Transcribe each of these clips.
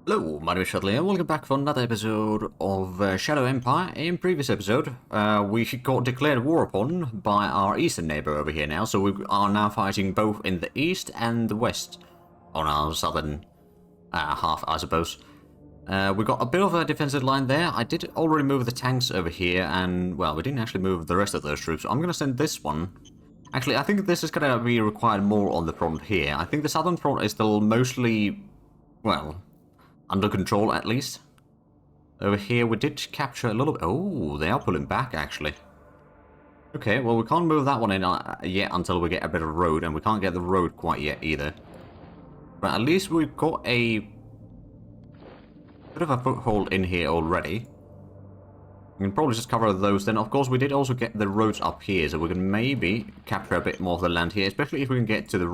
Hello, my name is Zhatelier, and welcome back for another episode of Shadow Empire. In previous episode, we got declared war upon by our eastern neighbor over here now, so we are now fighting both in the east and the west, on our southern half, I suppose. We got a bit of a defensive line there. I did already move the tanks over here, and, well, we didn't actually move the rest of those troops. So I'm going to send this one. Actually, I think this is going to be required more on the front here. I think the southern front is still mostly, well, under control, at least. Over here, we did capture a little bit. Oh, they are pulling back, actually. Okay, well, we can't move that one in yet until we get a bit of road, and we can't get the road quite yet, either. But at least we've got a bit of a foothold in here already. We can probably just cover those. Then, of course, we did also get the roads up here, so we can maybe capture a bit more of the land here, especially if we can get to the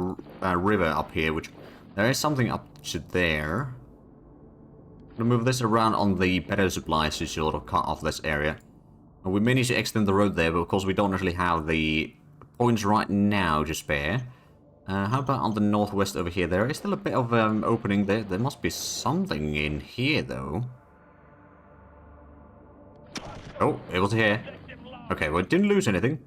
river up here, which there is something up to there. We'll move this around on the better supplies to sort of cut off this area. And we may need to extend the road there, but of course we don't actually have the points right now to spare. How about on the northwest over here? There is still a bit of opening there. There must be something in here, though. Oh, it was here. Okay, well, it didn't lose anything.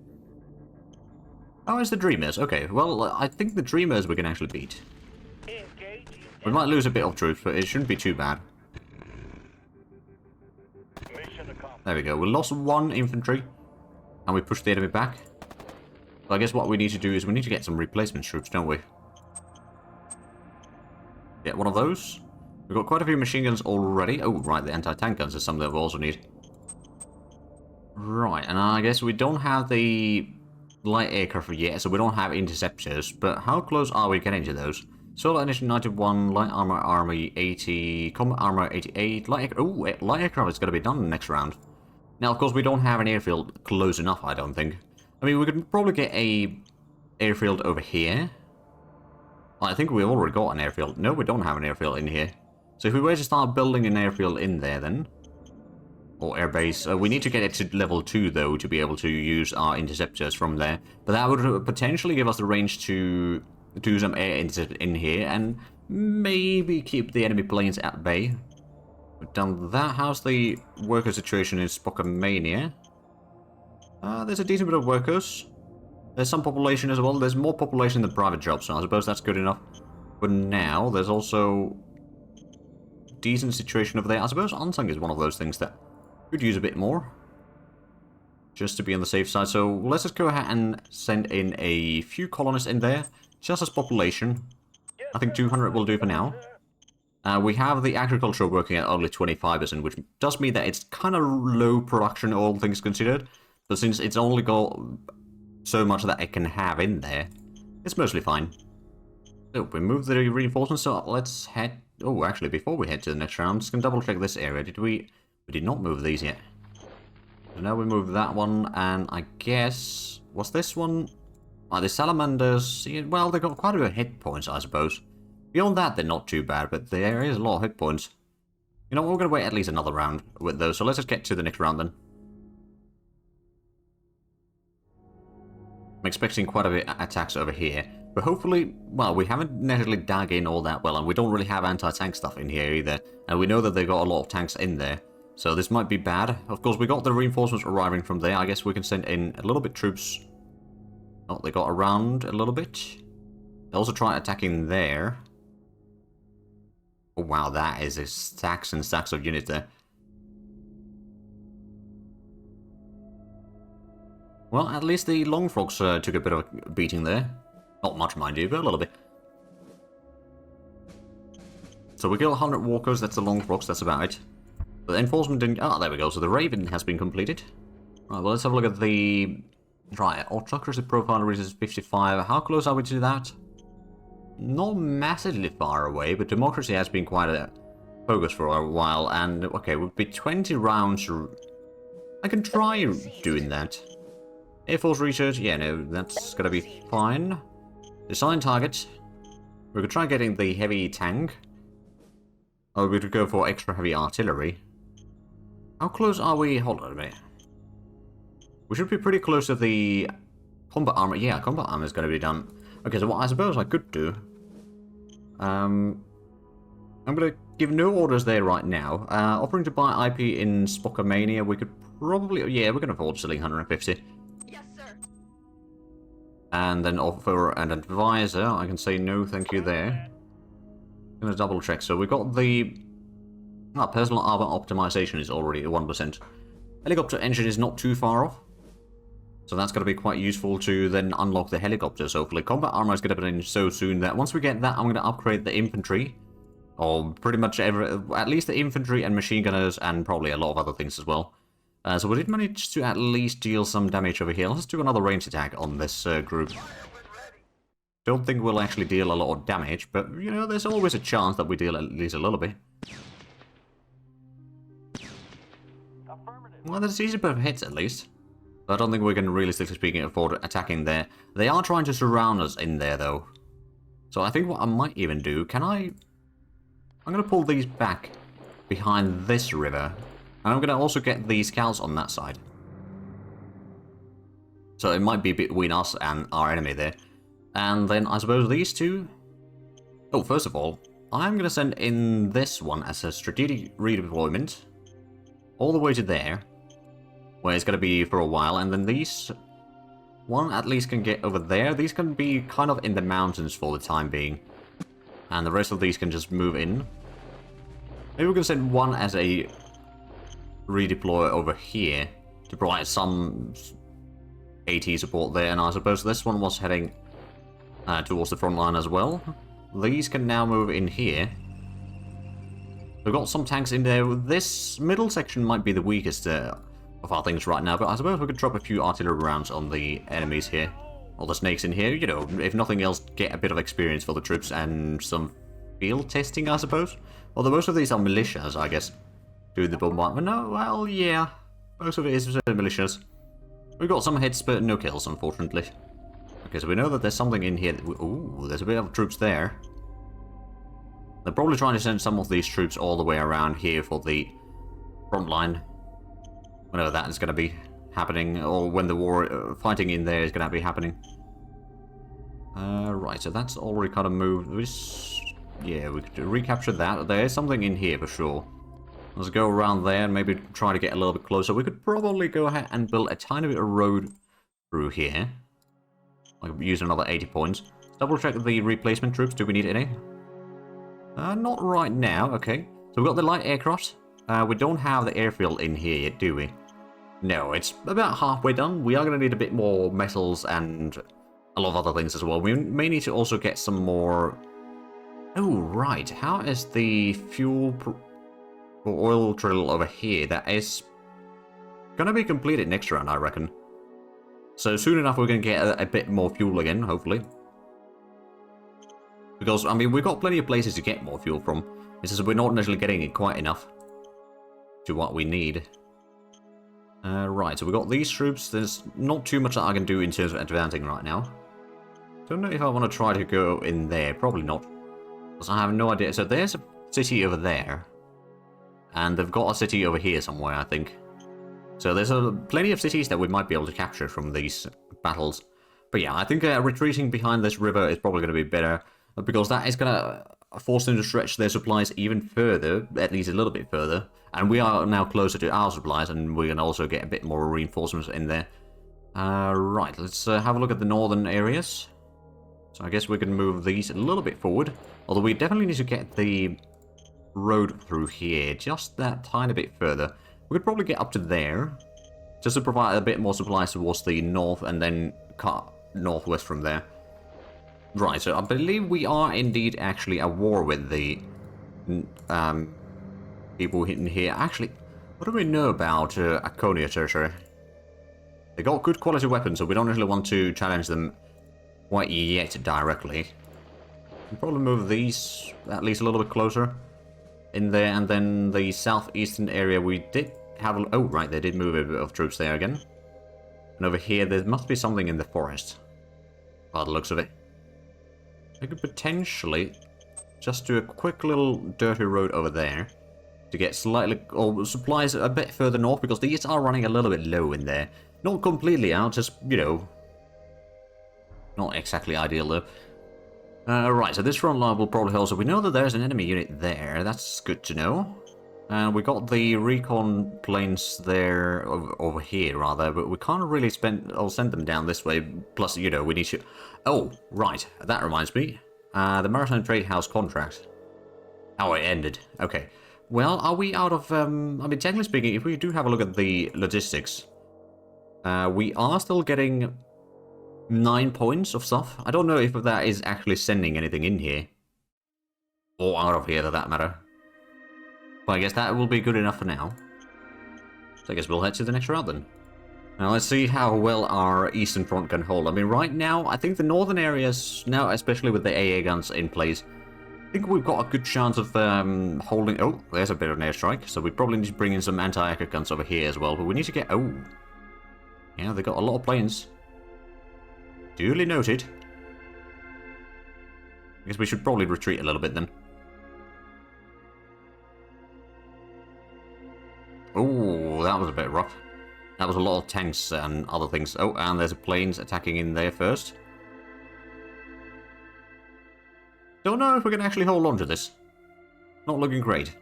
Oh, it's the Dreamers. Okay, well, I think the Dreamers we can actually beat. We might lose a bit of troops, but it shouldn't be too bad. There we go. We lost one infantry, and we pushed the enemy back. So I guess what we need to do is we need to get some replacement troops, don't we? Get one of those. We've got quite a few machine guns already. Oh, right, the anti-tank guns is something that we also need. Right, and I guess we don't have the light aircraft yet, so we don't have interceptors. But how close are we getting to those? Solar Energy 91, Light Armor Army 80, Combat Armor 88, Light Aircraft is going to be done next round. Now, of course, we don't have an airfield close enough, I don't think. I mean, we could probably get a airfield over here. I think we've already got an airfield. No, we don't have an airfield in here. So if we were to start building an airfield in there, then, or airbase, we need to get it to level 2, though, to be able to use our interceptors from there. But that would potentially give us the range to do some air intercept in here, and maybe keep the enemy planes at bay. We've done that. How's the worker situation in Spokamania? There's a decent bit of workers. There's some population as well. There's more population than private jobs, so I suppose that's good enough. But now, there's also decent situation over there. I suppose Ansang is one of those things that could use a bit more, just to be on the safe side. So let's just go ahead and send in a few colonists in there, just as population. I think 200 will do for now. We have the agriculture working at only 25%, which does mean that it's kind of low production, all things considered. But since it's only got so much that it can have in there, it's mostly fine. So we moved the reinforcements, so let's head... Oh, actually, before we head to the next round, I'm just going to double check this area. Did we... We did not move these yet. So now we move that one, and I guess... What's this one? The salamanders... Well, they've got quite a bit of hit points, I suppose. Beyond that, they're not too bad, but there is a lot of hit points. You know, we're going to wait at least another round with those, so let's just get to the next round then. I'm expecting quite a bit of attacks over here, but hopefully, well, we haven't necessarily dug in all that well, and we don't really have anti-tank stuff in here either, and we know that they've got a lot of tanks in there, so this might be bad. Of course, we got the reinforcements arriving from there. I guess we can send in a little bit troops. Oh, they got around a little bit. They also try attacking there. Oh, wow, that is a stacks and stacks of units there. Well, at least the Long Frogs took a bit of a beating there. Not much, mind you, but a little bit. So we killed 100 walkers, that's the Long Frogs, that's about it. But the enforcement didn't... Ah, there we go, so the Raven has been completed. Right, well, let's have a look at the... Right, autocracy profile reaches 55. How close are we to that? Not massively far away, but democracy has been quite a focus for a while, and okay, it would be 20 rounds. I can try doing that. Air Force research, yeah, no, that's gonna be fine. Design target. We could try getting the heavy tank. Or we could go for extra heavy artillery. How close are we? Hold on a minute. We should be pretty close to the combat armor. Yeah, combat armor is going to be done. Okay, so what I suppose I could do... I'm going to give no orders there right now. Offering to buy IP in Spocomania, we could probably... Yeah, we can afford selling 150. Yes, sir. And then offer an advisor. I can say no, thank you there. I'm going to double check. So we got the... personal armor optimization is already at 1%. Helicopter engine is not too far off. So that's going to be quite useful to then unlock the helicopters, hopefully. Combat armor is going to be in so soon that once we get that, I'm going to upgrade the infantry. Or pretty much at least the infantry and machine gunners, and probably a lot of other things as well. So we did manage to at least deal some damage over here. Let's do another ranged attack on this group. Don't think we'll actually deal a lot of damage, but, you know, there's always a chance that we deal at least a little bit. Well, there's easy bit of hits at least. But I don't think we can realistically speaking afford attacking there. They are trying to surround us in there though. So I think what I might even do, I'm going to pull these back behind this river. And I'm going to also get the scouts on that side. So it might be between us and our enemy there. And then I suppose these two... Oh, first of all, I'm going to send in this one as a strategic redeployment. All the way to there. Where it's going to be for a while. And then these... One at least can get over there. These can be kind of in the mountains for the time being. And the rest of these can just move in. Maybe we can send one as a redeploy over here to provide some AT support there. And I suppose this one was heading towards the front line as well. These can now move in here. We've got some tanks in there. This middle section might be the weakest of our things right now, but I suppose we could drop a few artillery rounds on the enemies here. All the snakes in here, you know, if nothing else, get a bit of experience for the troops and some field testing, I suppose. Although most of these are militias, I guess, doing the bombardment. No, well, yeah, most of it is militias. We've got some hits, but no kills, unfortunately. Okay, so we know that there's something in here. Ooh, there's a bit of troops there. They're probably trying to send some of these troops all the way around here for the front line. Whenever that is going to be happening, or when the war fighting in there is going to be happening. Right, so that's already kind of moved. Yeah, we could recapture that. There is something in here for sure. Let's go around there and maybe try to get a little bit closer. We could probably go ahead and build a tiny bit of road through here. I could use another 80 points. Double check the replacement troops. Do we need any? Not right now. Okay. So we've got the light aircraft. We don't have the airfield in here yet, do we? No, it's about halfway done. We are going to need a bit more metals and a lot of other things as well. We may need to also get some more... Oh, right. How is the fuel for oil drill over here? That is going to be completed next round, I reckon. So soon enough we're going to get a bit more fuel again, hopefully. Because, I mean, we've got plenty of places to get more fuel from. It's just we're not necessarily getting it quite enough to what we need. Right, so we've got these troops. There's not too much that I can do in terms of advancing right now. Don't know if I want to try to go in there. Probably not. Because I have no idea. So there's a city over there. And they've got a city over here somewhere, I think. So there's plenty of cities that we might be able to capture from these battles. But yeah, I think retreating behind this river is probably going to be better. Because that is going to force them to stretch their supplies even further. At least a little bit further. And we are now closer to our supplies. And we can also get a bit more reinforcements in there. Right, let's have a look at the northern areas. So I guess we can move these a little bit forward. Although we definitely need to get the road through here. Just that tiny bit further. We could probably get up to there. Just to provide a bit more supplies towards the north. And then cut northwest from there. Right, so I believe we are indeed actually at war with the people in here. Actually, what do we know about Oceania Tertiary? They got good quality weapons, so we don't really want to challenge them quite yet directly. We'll probably move these at least a little bit closer in there, and then the southeastern area we did have... Oh, right, they did move a bit of troops there again. And over here, there must be something in the forest, by the looks of it. I could potentially just do a quick little dirty road over there to get slightly, or supplies a bit further north, because these are running a little bit low in there. Not completely out, just, you know, not exactly ideal though. Right, so this front line will probably hold. So we know that there's an enemy unit there. That's good to know. And we got the recon planes there, over here rather, but we can't really send them down this way. Plus, you know, we need to... Oh, right, that reminds me. The Maritime Trade House contract. Oh, it ended. Okay. Well, are we out of... I mean, technically speaking, if we do have a look at the logistics, we are still getting 9 points of stuff. I don't know if that is actually sending anything in here. Or out of here, for that matter. But I guess that will be good enough for now. So I guess we'll head to the next round then. Now let's see how well our eastern front can hold. I mean, right now, I think the northern areas, now especially with the AA guns in place, I think we've got a good chance of holding... Oh, there's a bit of an airstrike. So we probably need to bring in some anti-aircraft guns over here as well. But we need to get... Oh. Yeah, they got a lot of planes. Duly noted. I guess we should probably retreat a little bit then. Oh, that was a bit rough. That was a lot of tanks and other things. Oh, and there's planes attacking in there first. Don't know if we can actually hold on to this. Not looking great.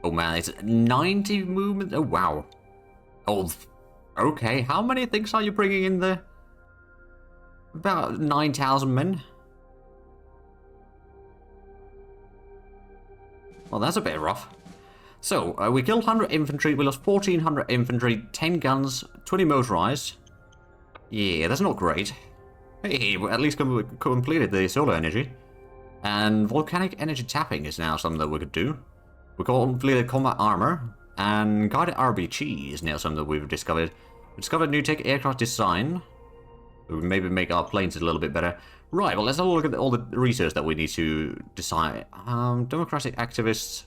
Oh man, it's 90 movement. Oh wow. Oh, okay. How many things are you bringing in there? About 9,000 men. Well, that's a bit rough. So, we killed 100 infantry, we lost 1,400 infantry, 10 guns, 20 motorized. Yeah, that's not great. Hey, we at least completed the solar energy. And volcanic energy tapping is now something that we could do. We completed combat armor, and guided RBG is now something that we've discovered. We discovered new tech aircraft design. We maybe make our planes a little bit better. Right, well, let's have a look at all the research that we need to decide. Democratic activists.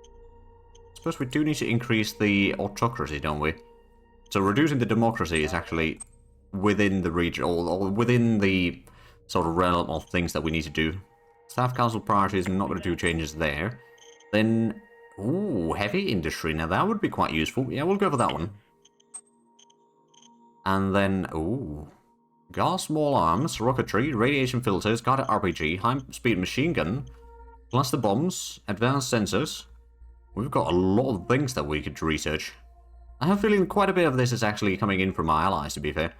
I suppose we do need to increase the autocracy, don't we? So reducing the democracy is actually within the region, or within the sort of realm of things that we need to do. Staff council priorities, I'm not going to do changes there. Then, ooh, heavy industry. Now that would be quite useful. Yeah, we'll go for that one. And then, ooh, gas, small arms, rocketry, radiation filters, guided RPG, high-speed machine gun, cluster bombs, advanced sensors. We've got a lot of things that we could research. I have a feeling quite a bit of this is actually coming in from our allies, to be fair.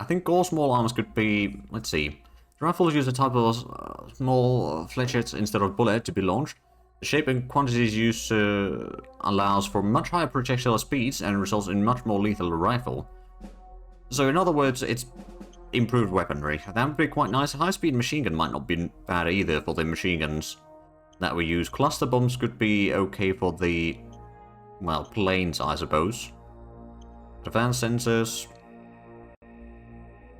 I think Gore small arms could be, let's see. The rifles use a type of small fletchets instead of bullet to be launched. The shape and quantities used allows for much higher projectile speeds and results in much more lethal rifle. So in other words, it's improved weaponry. That would be quite nice. High-speed machine gun might not be bad either for the machine guns that we use. Cluster bombs could be okay for the, well, planes, I suppose. Advanced sensors.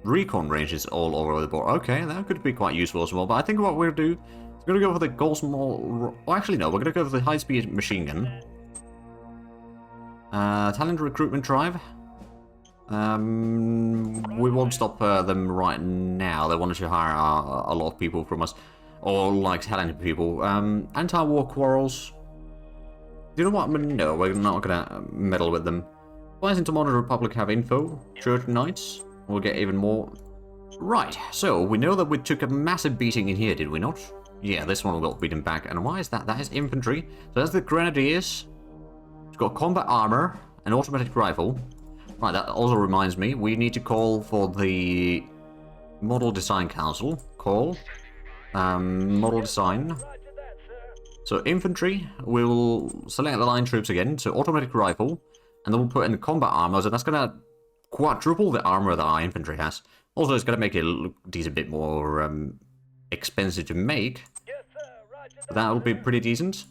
Recon range is all over the board. Okay, that could be quite useful as well. But I think what we'll do is we're going to go for the gold small... Oh, actually, no. We're going to go for the high-speed machine gun. Talent recruitment drive. We won't stop them right now. They wanted to hire a lot of people from us. Or, like, talented people. Anti-war quarrels. Do you know what? No, we're not going to meddle with them. Spies into Modern Republic have info. Church Knights. We'll get even more. Right, so we know that we took a massive beating in here, did we not? Yeah, this one got beaten back. And why is that? That is infantry. So that's the Grenadiers. It's got combat armor, an automatic rifle. Right, that also reminds me, we need to call for the Model Design Council. Call. Model Design. So infantry, we'll select the line troops again. So automatic rifle. And then we'll put in the combat armor. So that's going to quadruple the armor that our infantry has. Also, it's going to make it look a bit more expensive to make. Yes, sir. Roger that. That'll be pretty decent.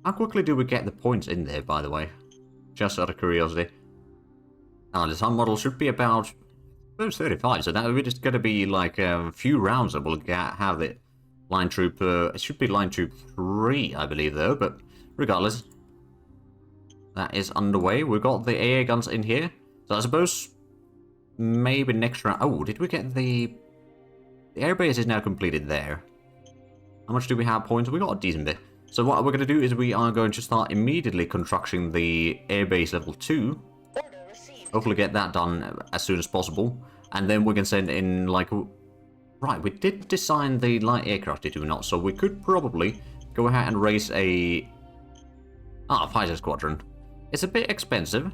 How quickly do we get the points in there, by the way? Just out of curiosity. Now, the sun model should be about 35, so that would just going to be like a few rounds that we'll have the line troop. It should be line troop 3, I believe, though, but regardless. That is underway. We've got the AA guns in here. So I suppose maybe next round... Oh, did we get the... The airbase is now completed there. How much do we have points? We got a decent bit. So what we're going to do is we are going to start immediately constructing the airbase level 2. Order received. Hopefully get that done as soon as possible. And then we can send in, like... Right, we did design the light aircraft, did we not? So we could probably go ahead and raise a... fighter squadron. It's a bit expensive.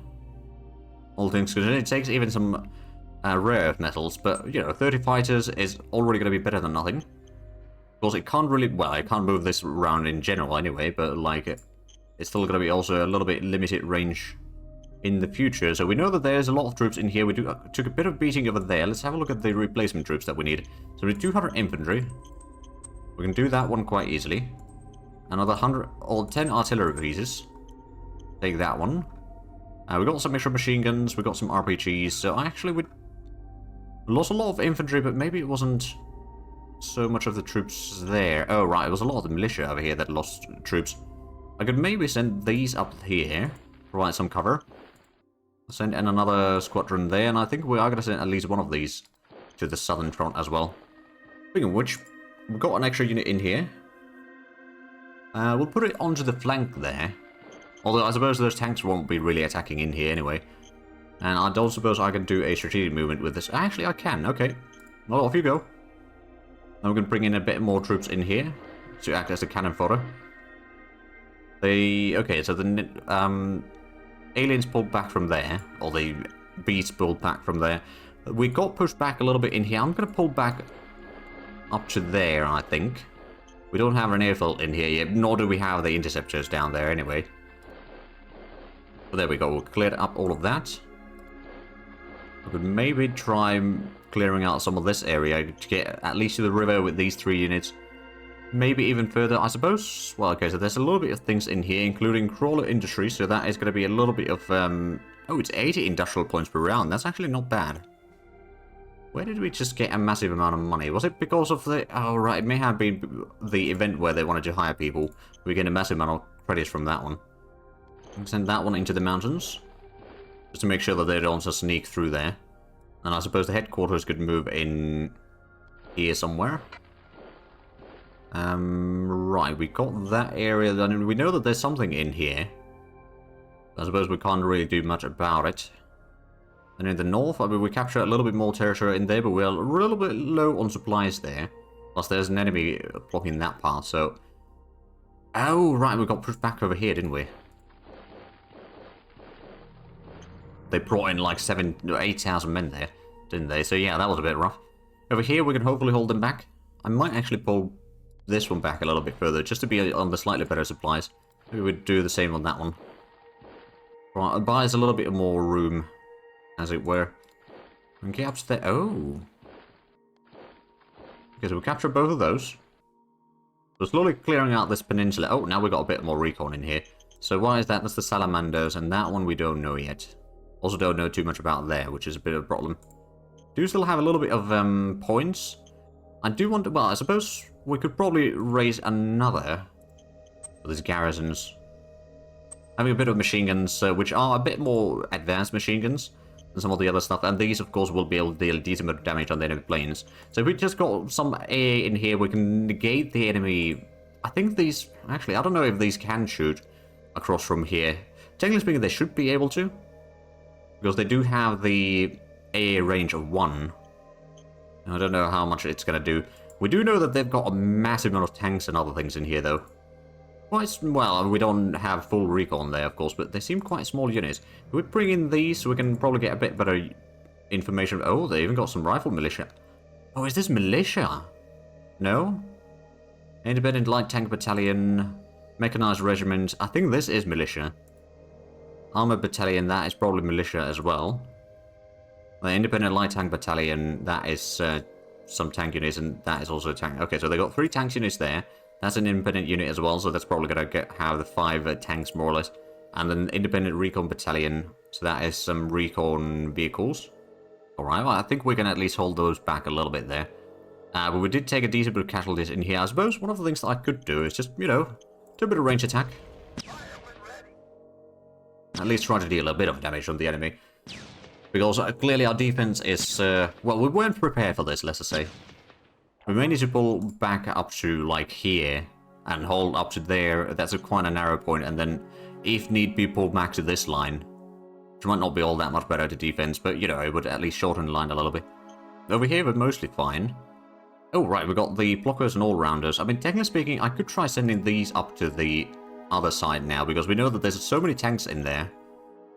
All things considered, it takes even some rare earth metals. But, you know, 30 fighters is already going to be better than nothing. Of course, it can't really... Well, I can't move this around in general anyway, but, like, it's still going to be also a little bit limited range in the future. So we know that there's a lot of troops in here. We took a bit of beating over there. Let's have a look at the replacement troops that we need. So we have 200 infantry. We can do that one quite easily. Another 100 or 10 artillery pieces. Take that one. We got some extra machine guns. We got some RPGs. So actually we lost a lot of infantry, but maybe it wasn't so much of the troops there. Oh, right. It was a lot of the militia over here that lost troops. I could maybe send these up here. Provide some cover. Send in another squadron there. And I think we are going to send at least one of these to the southern front as well. Speaking of which, we've got an extra unit in here. We'll put it onto the flank there. Although I suppose those tanks won't be really attacking in here anyway. And I don't suppose I can do a strategic movement with this. Actually, I can. Okay. Well, off you go. Now we're going to bring in a bit more troops in here to act as a cannon fodder. Okay, so the aliens pulled back from there. Or the beasts pulled back from there. We got pushed back a little bit in here. I'm going to pull back up to there, I think. We don't have an airfield in here yet, nor do we have the interceptors down there anyway. But there we go, we'll clear up all of that. We could maybe try clearing out some of this area to get at least to the river with these 3 units. Maybe even further, I suppose. Well, okay, so there's a little bit of things in here, including crawler industry, so that is going to be a little bit of... Oh, it's 80 industrial points per round. That's actually not bad. Where did we just get a massive amount of money? Was it because of the... Oh, right, it may have been the event where they wanted to hire people. We get a massive amount of credits from that one. Send that one into the mountains. Just to make sure that they don't just sneak through there. And I suppose the headquarters could move in here somewhere. Right, we got that area done. We know that there's something in here. I suppose we can't really do much about it. And in the north, I mean, we capture a little bit more territory in there, but we're a little bit low on supplies there. Plus, there's an enemy blocking that path, so... Oh, right, we got pushed back over here, didn't we? They brought in like 7,000 or 8,000 men there, didn't they? So yeah, that was a bit rough. Over here, we can hopefully hold them back. I might actually pull this one back a little bit further, just to be on the slightly better supplies. Maybe we'd do the same on that one. Right, it buys a little bit more room, as it were. And get up to there. Oh. Okay, so we capture both of those. So slowly clearing out this peninsula. Oh, now we've got a bit more recon in here. So why is that? That's the salamanders, and that one we don't know yet. Also don't know too much about there, which is a bit of a problem. Do still have a little bit of points. I do want to... Well, I suppose we could probably raise another of these garrisons. Having a bit of machine guns, which are a bit more advanced machine guns than some of the other stuff. And these, of course, will be able to deal a decent amount of damage on the enemy planes. So if we just got some AA in here, we can negate the enemy... I think these... Actually, I don't know if these can shoot across from here. Technically speaking, they should be able to. Because they do have the AA range of 1. I don't know how much it's going to do. We do know that they've got a massive amount of tanks and other things in here, though. Well, we don't have full recon there, of course, but they seem quite small units. If we bring in these, so we can probably get a bit better information. Oh, they even got some rifle militia. Oh, is this militia? No? Independent Light Tank Battalion, Mechanized Regiment. I think this is militia. Armored Battalion, that is probably militia as well. The Independent Light Tank Battalion, that is some tank units, and that is also a tank. Okay, so they got 3 tanks units there. That's an independent unit as well, so that's probably going to have the 5 tanks, more or less. And an Independent Recon Battalion, so that is some recon vehicles. Alright, well, I think we can at least hold those back a little bit there. But we did take a decent bit of casualties in here. I suppose one of the things that I could do is just, you know, do a bit of range attack. At least try to deal a bit of damage on the enemy. Because clearly our defense is... well, we weren't prepared for this, let's just say. We may need to pull back up to, like, here. And hold up to there. That's quite a narrow point. And then, if need be, pull back to this line. which might not be all that much better to defense, but, you know, it would at least shorten the line a little bit. Over here, we're mostly fine. Oh, right, we got the blockers and all-rounders. I mean, technically speaking, I could try sending these up to the other side now, because we know that there's so many tanks in there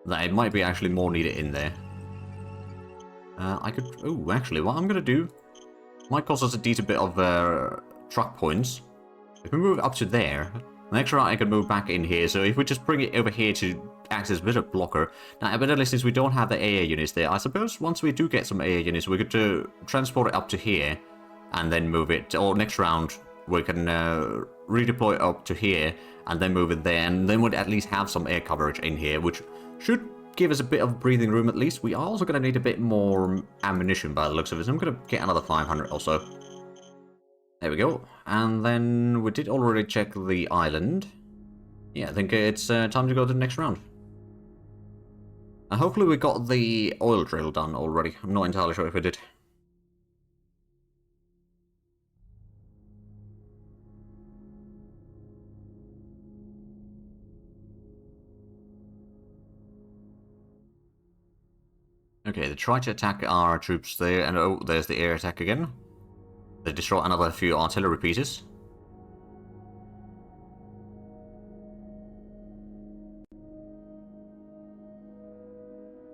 that it might be actually more needed in there. I could... Oh, actually, what I'm going to do might cost us a decent bit of truck points. If we move up to there, the next round I can move back in here, so if we just bring it over here to act as a bit of blocker. Now, evidently, since we don't have the AA units there, I suppose once we do get some AA units, we could transport it up to here, and then move it, or next round, we can redeploy it up to here, and then move it there, and then we'd at least have some air coverage in here, which should give us a bit of breathing room at least. We are also going to need a bit more ammunition by the looks of it, so I'm going to get another 500 or so. There we go. And then we did already check the island. Yeah, I think it's time to go to the next round. And hopefully we got the oil drill done already. I'm not entirely sure if we did. Okay, they try to attack our troops there, and oh, there's the air attack again. They destroy another few artillery pieces.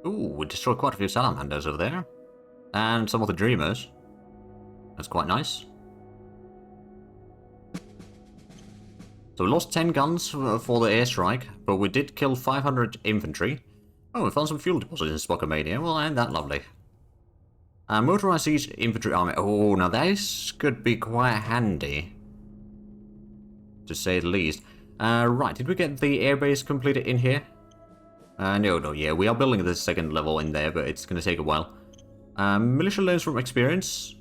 Ooh, we destroyed quite a few salamanders over there. And some of the dreamers. That's quite nice. So we lost 10 guns for the airstrike, but we did kill 500 infantry. Oh, we found some fuel deposits in Oceania. Well, ain't that lovely. Motorized siege infantry army. Oh, now this could be quite handy, to say the least. Right, did we get the airbase completed in here? No, yeah, we are building the second level in there, but it's going to take a while. Militia loans from experience?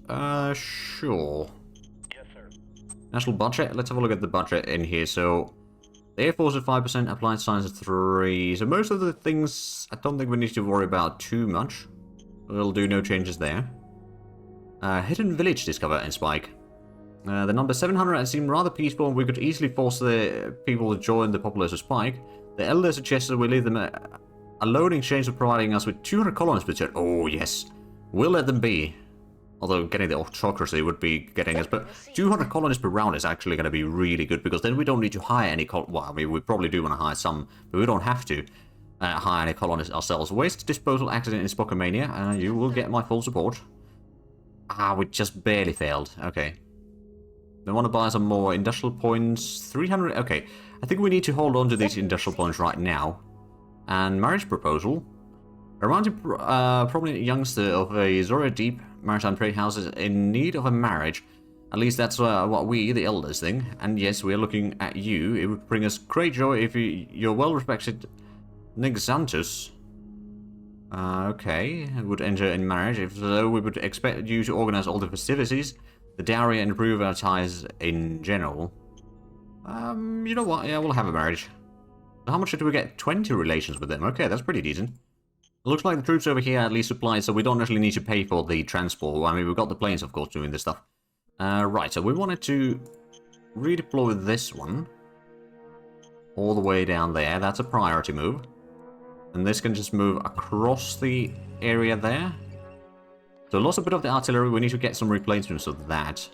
Sure. Yes, sir. National budget? Let's have a look at the budget in here. So, the Air Force is 5%, applied science is 3%. So most of the things, I don't think we need to worry about too much. We'll do no changes there. Hidden village discovered in Spike. The number 700 seemed rather peaceful, and we could easily force the people to join the populace of Spike. The elder suggested we leave them alone in exchange for providing us with 200 colonists per turn. Oh, yes. We'll let them be. Although getting the autocracy would be getting us. But 200 colonists per round is actually going to be really good, because then we don't need to hire any well, I mean, we probably do want to hire some, but we don't have to hire any colonists ourselves. Waste disposal accident in Spokemania. You will get my full support. Ah, we just barely failed. Okay. They want to buy some more industrial points. 300. Okay. I think we need to hold on to these industrial points right now. And marriage proposal. A romantic, prominent youngster of a Zora Deep maritime trade house is in need of a marriage. At least that's what we, the elders, think. And yes, we are looking at you. It would bring us great joy if you're well-respected Nixantus. Okay, would enter in marriage. If so, we would expect you to organize all the festivities, the dowry, and improve our ties in general. You know what? Yeah, we'll have a marriage. How much did we get? 20 relations with them. Okay, that's pretty decent. It looks like the troops over here are at least supplied, so we don't actually need to pay for the transport. I mean, we've got the planes, of course, doing this stuff. Right, so we wanted to redeploy this one all the way down there. That's a priority move. And this can just move across the area there. So lost a bit of the artillery. We need to get some replacements of that.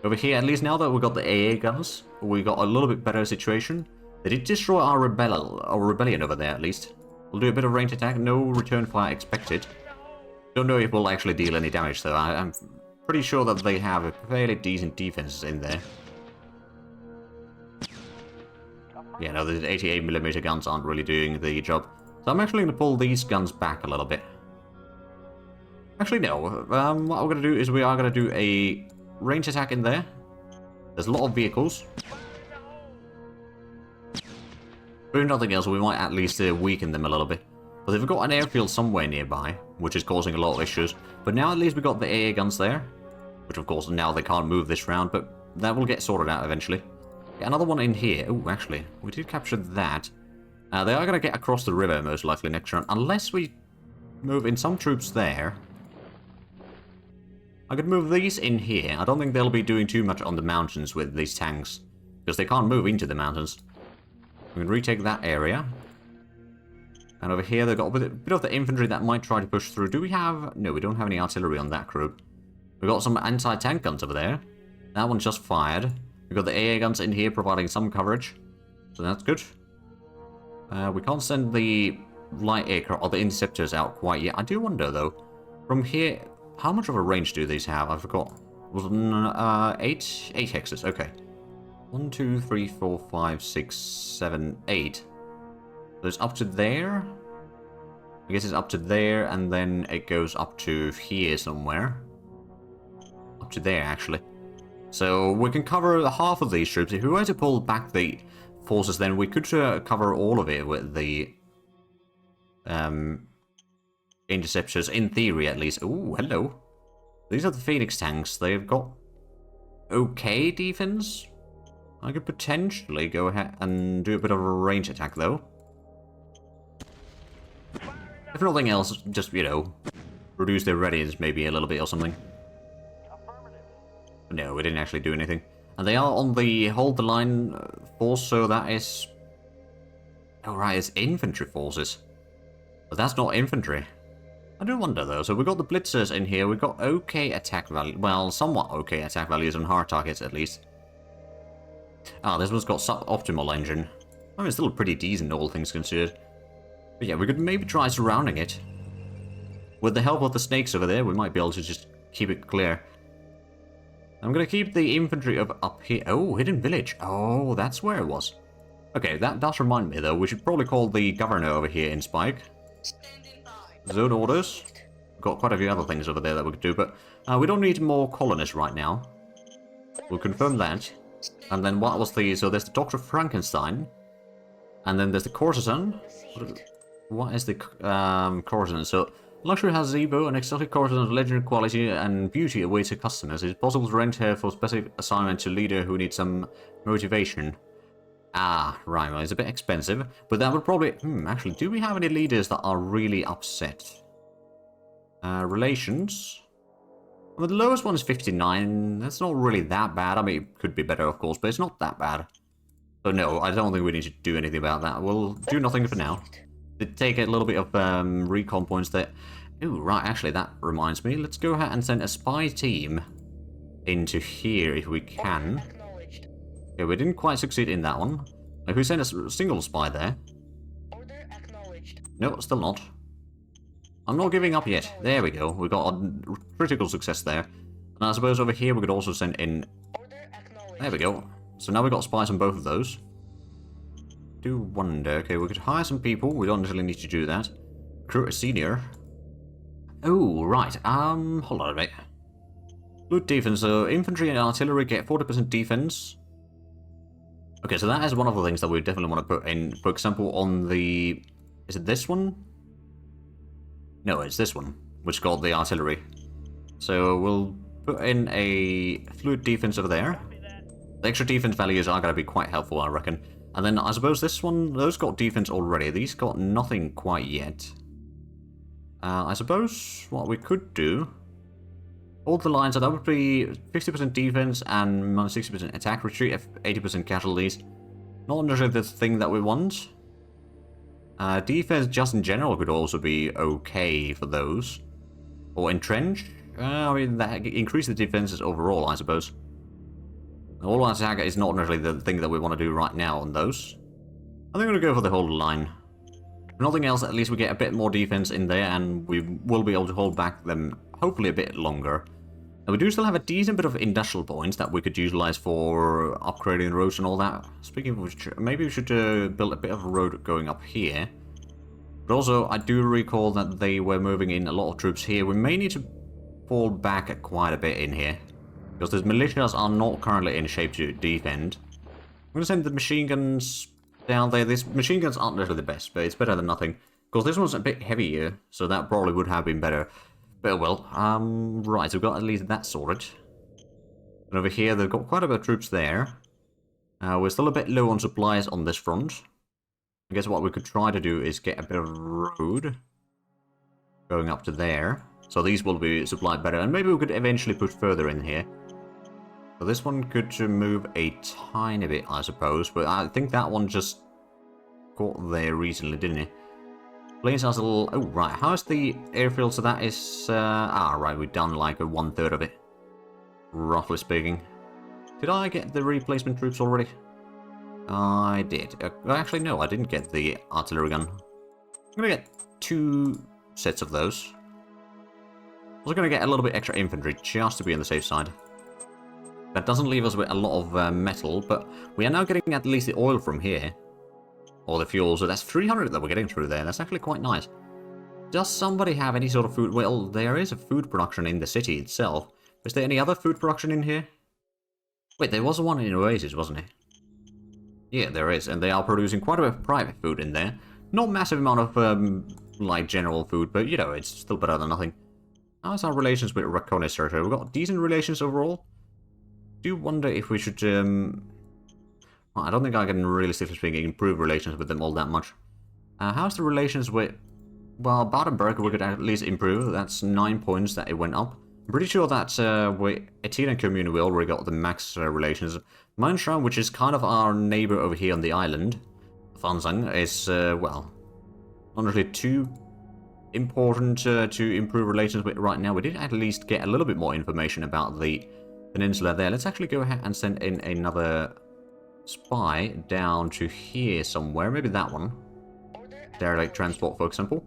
Over here, at least now that we've got the AA guns, we got a little bit better situation. They did destroy our rebellion over there, at least. We'll do a bit of ranged attack. No return fire expected. Don't know if we'll actually deal any damage, though. I'm pretty sure that they have a fairly decent defense in there. Yeah, no, the 88mm guns aren't really doing the job. So I'm actually going to pull these guns back a little bit. Actually, no. What we're going to do is we are going to do a range attack in there. There's a lot of vehicles. But if nothing else, we might at least weaken them a little bit. But they've got an airfield somewhere nearby, which is causing a lot of issues. But now at least we've got the AA guns there. Which, of course, now they can't move this round, but that will get sorted out eventually. Yeah, another one in here. Oh, actually, we did capture that. They are going to get across the river, most likely, next round. Unless we move in some troops there. I could move these in here. I don't think they'll be doing too much on the mountains with these tanks. Because they can't move into the mountains. We can retake that area. And over here, they've got a bit of the infantry that might try to push through. Do we have... No, we don't have any artillery on that group. We've got some anti-tank guns over there. That one just fired. We've got the AA guns in here providing some coverage. So that's good. We can't send the light aircraft or the interceptors out quite yet. I do wonder, though. From here, how much of a range do these have? I forgot. Was it 8? 8 hexes, okay. 1, 2, 3, 4, 5, 6, 7, 8. So it's up to there. I guess it's up to there, and then it goes up to here somewhere. Up to there, actually. So we can cover half of these troops. If we were to pull back the forces, then we could cover all of it with the interceptors, in theory at least. Ooh, hello. These are the Phoenix tanks. They've got okay defense. I could potentially go ahead and do a bit of a range attack, though. If nothing else, just, you know, reduce their readiness maybe a little bit or something. But no, we didn't actually do anything. And they are on the hold the line force, so that is... Oh, right, it's infantry forces. But that's not infantry. I do wonder, though. So we've got the blitzers in here. We've got okay attack value. Well, somewhat okay attack values on hard targets, at least. Ah, this one's got sub-optimal engine. I mean, it's still pretty decent, all things considered. But yeah, we could maybe try surrounding it. With the help of the snakes over there, we might be able to just keep it clear. I'm going to keep the infantry up here. Oh, hidden village. Oh, that's where it was. Okay, that does remind me, though. We should probably call the governor over here in Spike. Zone orders. We've got quite a few other things over there that we could do, but we don't need more colonists right now. We'll confirm that. And then what was the... So there's the Dr. Frankenstein. And then there's the courtesan. What is the courtesan? So... Luxury has Zebo, an exotic courtesan of legendary quality and beauty awaits her customers. It is possible to rent her for specific assignment to leader who needs some motivation. Ah, right, well, it's a bit expensive, but that would probably... actually, do we have any leaders that are really upset? Relations. Well, the lowest one is 59. That's not really that bad. I mean, it could be better, of course, but it's not that bad. So no, I don't think we need to do anything about that. We'll do nothing for now. Did take a little bit of recon points there. Ooh, right, actually, that reminds me. Let's go ahead and send a spy team into here if we can. Okay, we didn't quite succeed in that one. If we send a single spy there. No, still not. I'm not giving up yet. There we go. We got a critical success there. And I suppose over here we could also send in... There we go. So now we've got spies on both of those. Do wonder. Okay, we could hire some people. We don't necessarily need to do that. Recruit a senior. Oh, right. Hold on a bit. Loot defense. So infantry and artillery get 40% defense. Okay, so that is one of the things that we definitely want to put in. For example, on the... Is it this one? No, it's this one, which got the artillery. So we'll put in a fluid defense over there. The extra defense values are going to be quite helpful, I reckon. And then I suppose this one, those got defense already. These got nothing quite yet. I suppose what we could do... Hold the line, so that would be 50% defense and 60% attack, retreat, 80% casualties. Not necessarily the thing that we want. Defense just in general could also be okay for those. Or entrench. I mean, that increase the defenses overall, I suppose. All attack is not necessarily the thing that we want to do right now on those. I think we're going to go for the hold line. If nothing else, at least we get a bit more defense in there, and we will be able to hold back them hopefully a bit longer. And we do still have a decent bit of industrial points that we could utilize for upgrading the roads and all that. Speaking of which, maybe we should build a bit of a road going up here. But also, I do recall that they were moving in a lot of troops here. We may need to fall back quite a bit in here. Because the militias are not currently in shape to defend. I'm going to send the machine guns down there. These machine guns aren't necessarily the best, but it's better than nothing. Because this one's a bit heavier, so that probably would have been better. But well, right, so we've got at least that sorted. And over here, they've got quite a bit of troops there. We're still a bit low on supplies on this front. I guess what we could try to do is get a bit of road going up to there. So these will be supplied better, and maybe we could eventually put further in here. So this one could move a tiny bit, I suppose, but I think that one just got there recently, didn't it? Planes are still... Oh, right. How's the airfield? So that is... right. We're down like a 1/3 of it. Roughly speaking. Did I get the replacement troops already? I did. Actually, no. I didn't get the artillery gun. I'm going to get 2 sets of those. Also going to get a little bit extra infantry just to be on the safe side. That doesn't leave us with a lot of metal, but we are now getting at least the oil from here. Or the fuel, so that's 300 that we're getting through there. That's actually quite nice. Does somebody have any sort of food? Well, there is a food production in the city itself. Is there any other food production in here? Wait, there was one in Oasis, wasn't it? Yeah, there is, and they are producing quite a bit of private food in there. Not massive amount of, like, general food, but, you know, it's still better than nothing. How's our relations with Raconis territory? We've got decent relations overall. Do wonder if we should, well, I don't think I can, realistically speaking, improve relations with them all that much. How's the relations with... Well, Baden-Württemberg we could at least improve. That's 9 points that it went up. I'm pretty sure that with Etienne Commune we already got the max relations. Mainschram, which is kind of our neighbor over here on the island, Fansang, is, well, not really too important to improve relations with right now. We did at least get a little bit more information about the peninsula there. Let's actually go ahead and send in another spy down to here somewhere. Maybe that one. Derelict transport, for example.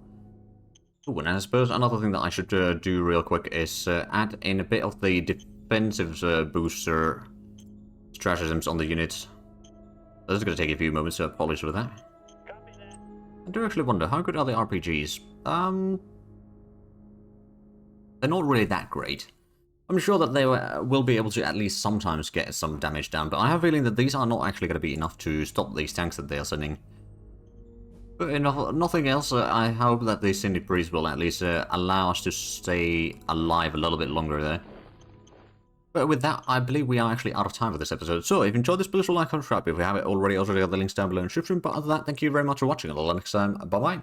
Oh, and I suppose another thing that I should do real quick is add in a bit of the defensive booster stratagems on the units. This is going to take a few moments to polish with that. I do actually wonder, how good are the RPGs? They're not really that great. I'm sure that they will be able to at least sometimes get some damage down, but I have a feeling that these are not actually going to be enough to stop these tanks that they are sending. But if nothing else, I hope that the Cindy Priest will at least allow us to stay alive a little bit longer there. But with that, I believe we are actually out of time for this episode. So if you enjoyed this, please like and subscribe if you haven't already. Also, got the links down below in the description. But other than that, thank you very much for watching. Until next time, bye-bye.